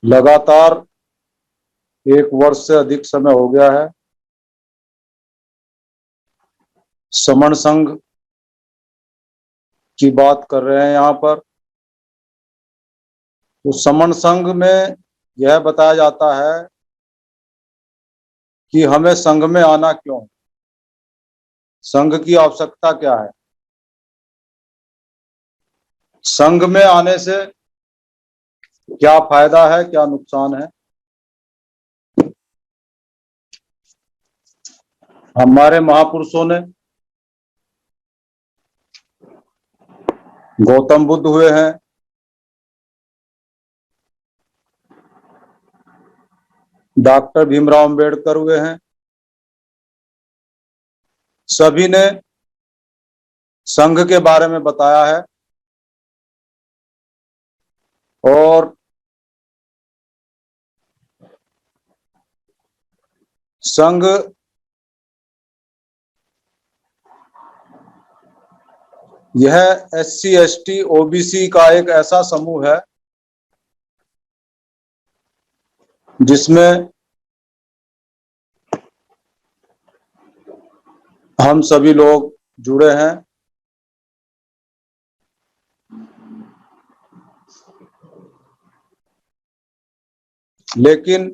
लगातार 1 वर्ष से अधिक समय हो गया है समण संघ की बात कर रहे हैं यहाँ पर। तो समण संघ में यह बताया जाता है कि हमें संघ में आना क्यों, संघ की आवश्यकता क्या है, संघ में आने से क्या फायदा है, क्या नुकसान है। हमारे महापुरुषों ने, गौतम बुद्ध हुए हैं, डॉक्टर भीमराव अंबेडकर हुए हैं, सभी ने संघ के बारे में बताया है। और संघ यह SC ST OBC का एक ऐसा समूह है जिसमें हम सभी लोग जुड़े हैं। लेकिन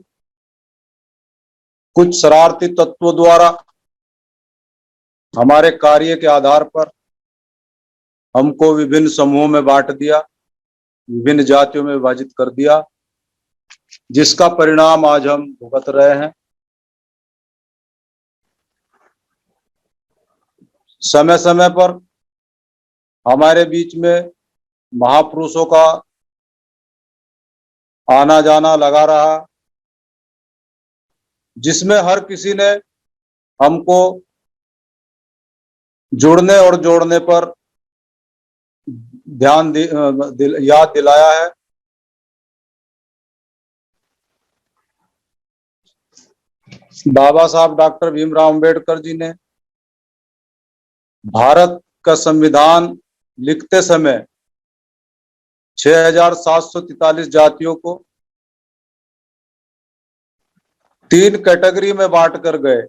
कुछ शरारती तत्वों द्वारा हमारे कार्य के आधार पर हमको विभिन्न समूहों में बांट दिया, विभिन्न जातियों में विभाजित कर दिया, जिसका परिणाम आज हम भुगत रहे हैं। समय समय पर हमारे बीच में महापुरुषों का आना जाना लगा रहा, जिसमें हर किसी ने हमको जुड़ने और जोड़ने पर याद दिलाया है। बाबा साहब डॉक्टर भीमराव अंबेडकर जी ने भारत का संविधान लिखते समय 6,743 जातियों को 3 कैटेगरी में बांट कर गए,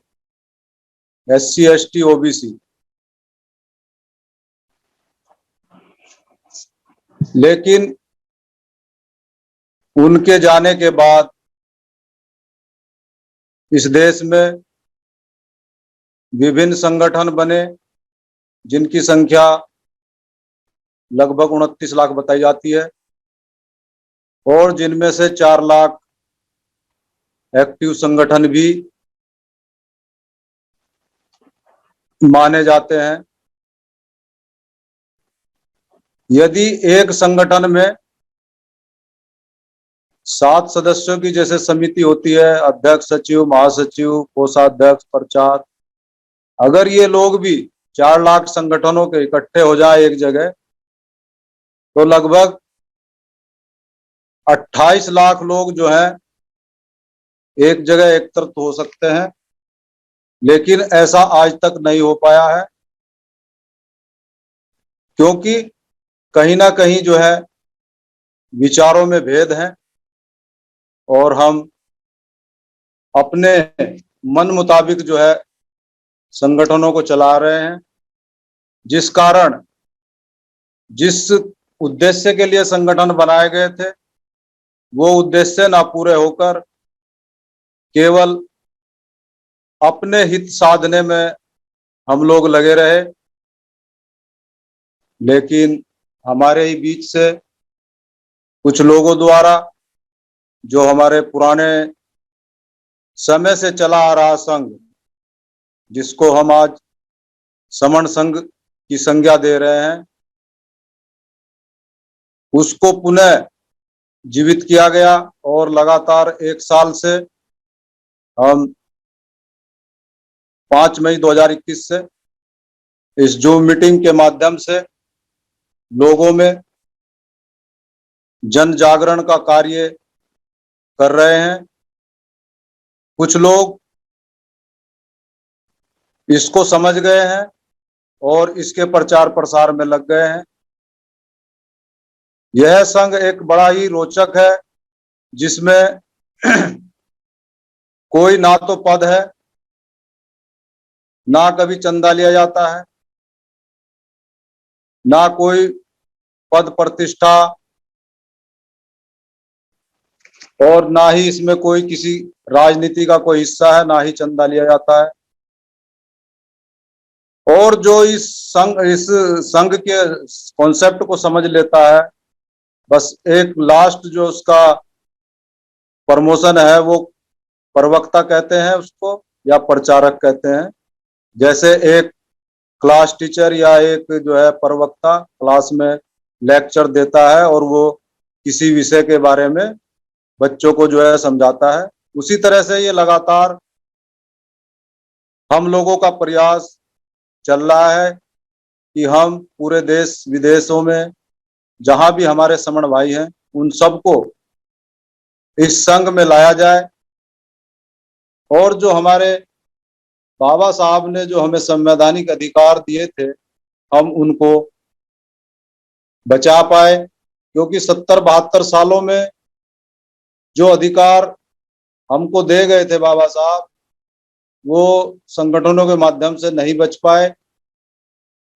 SC ST OBC। लेकिन उनके जाने के बाद इस देश में विभिन्न संगठन बने, जिनकी संख्या लगभग 29 लाख बताई जाती है, और जिनमें से 4 लाख एक्टिव संगठन भी माने जाते हैं। यदि एक संगठन में 7 सदस्यों की जैसे समिति होती है, अध्यक्ष, सचिव, महासचिव, कोषाध्यक्ष, प्रचार, अगर ये लोग भी 4 लाख संगठनों के इकट्ठे हो जाए एक जगह, तो लगभग 28 लाख लोग जो हैं एक जगह एकत्रित हो सकते हैं। लेकिन ऐसा आज तक नहीं हो पाया है, क्योंकि कहीं ना कहीं जो है विचारों में भेद है और हम अपने मन मुताबिक जो है संगठनों को चला रहे हैं, जिस कारण जिस उद्देश्य के लिए संगठन बनाए गए थे वो उद्देश्य ना पूरे होकर केवल अपने हित साधने में हम लोग लगे रहे। लेकिन हमारे ही बीच से कुछ लोगों द्वारा, जो हमारे पुराने समय से चला आ रहा संघ, जिसको हम आज समण संघ की संज्ञा दे रहे हैं, उसको पुनः जीवित किया गया। और लगातार 1 साल से हम 5 मई 2021 से इस जूम मीटिंग के माध्यम से लोगों में जन जागरण का कार्य कर रहे हैं। कुछ लोग इसको समझ गए हैं और इसके प्रचार प्रसार में लग गए हैं। यह संघ एक बड़ा ही रोचक है जिसमें कोई ना तो पद है, ना कभी चंदा लिया जाता है, ना कोई पद प्रतिष्ठा, और ना ही इसमें कोई किसी राजनीति का कोई हिस्सा है, ना ही चंदा लिया जाता है। और जो इस संघ के कॉन्सेप्ट को समझ लेता है, बस एक लास्ट जो उसका प्रमोशन है वो प्रवक्ता कहते हैं उसको, या प्रचारक कहते हैं। जैसे एक क्लास टीचर या एक जो है प्रवक्ता क्लास में लेक्चर देता है और वो किसी विषय के बारे में बच्चों को जो है समझाता है, उसी तरह से ये लगातार हम लोगों का प्रयास चल रहा है कि हम पूरे देश विदेशों में जहां भी हमारे समण भाई हैं उन सबको इस संघ में लाया जाए, और जो हमारे बाबा साहब ने जो हमें संवैधानिक अधिकार दिए थे हम उनको बचा पाए। क्योंकि 70-72 सालों में जो अधिकार हमको दे गए थे बाबा साहब, वो संगठनों के माध्यम से नहीं बच पाए,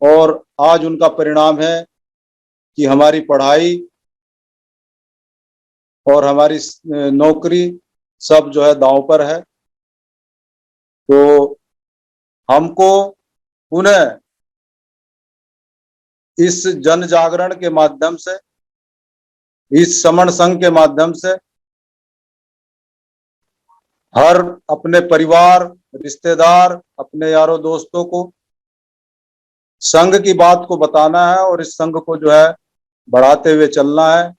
और आज उनका परिणाम है कि हमारी पढ़ाई और हमारी नौकरी सब जो है दांव पर है। तो हमको पुनः इस जन जागरण के माध्यम से, इस समण संघ के माध्यम से हर अपने परिवार, रिश्तेदार, अपने यारों दोस्तों को संघ की बात को बताना है और इस संघ को जो है बढ़ाते हुए चलना है।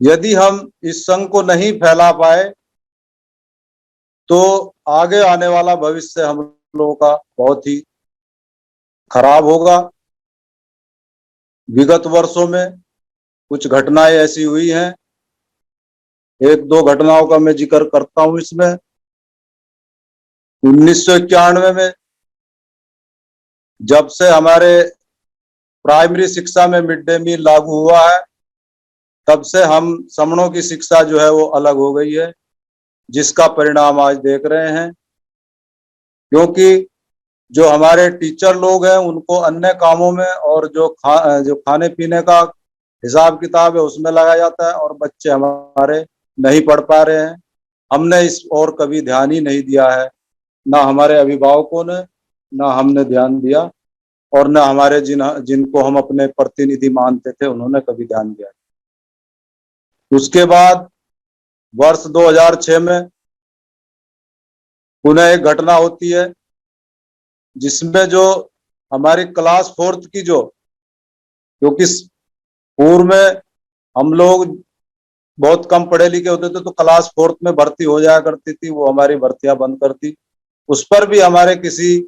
यदि हम इस संघ को नहीं फैला पाए तो आगे आने वाला भविष्य हम लोगों का बहुत ही खराब होगा। विगत वर्षों में कुछ घटनाएं ऐसी हुई हैं, एक दो घटनाओं का मैं जिक्र करता हूं इसमें। 1991 में जब से हमारे प्राइमरी शिक्षा में मिड डे मील लागू हुआ है, तब से हम समणों की शिक्षा जो है वो अलग हो गई है, जिसका परिणाम आज देख रहे हैं। क्योंकि जो हमारे टीचर लोग हैं उनको अन्य कामों में और जो खाने पीने का हिसाब किताब है उसमें लगाया जाता है, और बच्चे हमारे नहीं पढ़ पा रहे हैं। हमने इस और कभी ध्यान ही नहीं दिया है, ना हमारे अभिभावकों ने, ना हमने ध्यान दिया, और ना हमारे जिनको हम अपने प्रतिनिधि मानते थे उन्होंने कभी ध्यान दिया। उसके बाद वर्ष 2006 में पुनः एक घटना होती है, जिसमें जो हमारी क्लास 4th की जो, क्योंकि पूर्व में हम लोग बहुत कम पढ़े लिखे होते थे तो क्लास 4th में भर्ती हो जाया करती थी, वो हमारी भर्तियां बंद करती। उस पर भी हमारे किसी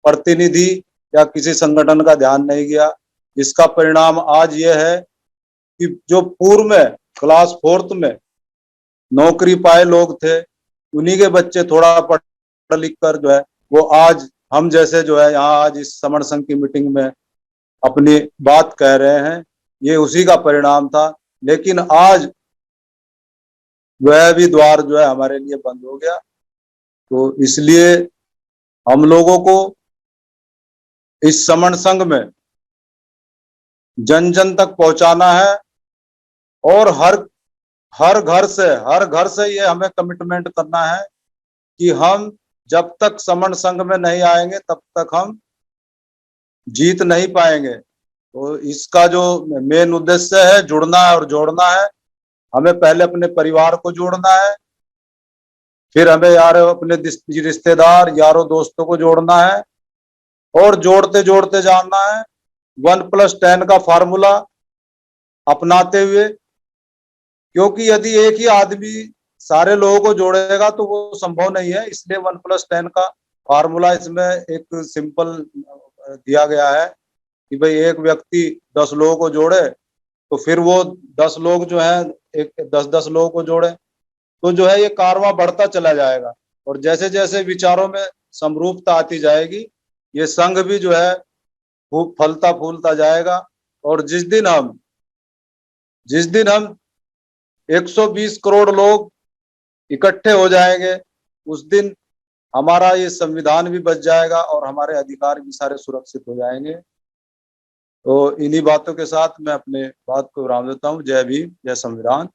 प्रतिनिधि या किसी संगठन का ध्यान नहीं गया, जिसका परिणाम आज ये है कि जो पूर्व में क्लास 4th में नौकरी पाए लोग थे, उन्हीं के बच्चे थोड़ा पढ़ लिख कर जो है वो आज हम जैसे जो है यहाँ आज इस समण संघ की मीटिंग में अपनी बात कह रहे हैं, ये उसी का परिणाम था। लेकिन आज वह भी द्वार जो है हमारे लिए बंद हो गया। तो इसलिए हम लोगों को इस समण संघ में जन जन तक पहुंचाना है, और हर घर से ये हमें कमिटमेंट करना है कि हम जब तक समण संघ में नहीं आएंगे तब तक हम जीत नहीं पाएंगे। तो इसका जो मेन उद्देश्य है जुड़ना है और जोड़ना है। हमें पहले अपने परिवार को जोड़ना है, फिर हमें यार अपने रिश्तेदार यारों दोस्तों को जोड़ना है, और जोड़ते जोड़ते जानना है 1+10 का फार्मूला अपनाते हुए। क्योंकि यदि एक ही आदमी सारे लोगों को जोड़ेगा तो वो संभव नहीं है, इसलिए 1+10 का फार्मूला इसमें एक सिंपल दिया गया है कि भाई एक व्यक्ति 10 लोगों को जोड़े तो फिर वो 10 लोग जो है एक 10-10 लोगों को जोड़े, तो जो है ये कारवां बढ़ता चला जाएगा। और जैसे जैसे विचारों में समरूपता आती जाएगी, ये संघ भी जो है खूब फलता फूलता जाएगा। और जिस दिन हम 120 करोड़ लोग इकट्ठे हो जाएंगे, उस दिन हमारा ये संविधान भी बच जाएगा और हमारे अधिकार भी सारे सुरक्षित हो जाएंगे। तो इन्हीं बातों के साथ मैं अपने बात को विराम देता हूँ। जय भीम, जय संविधान।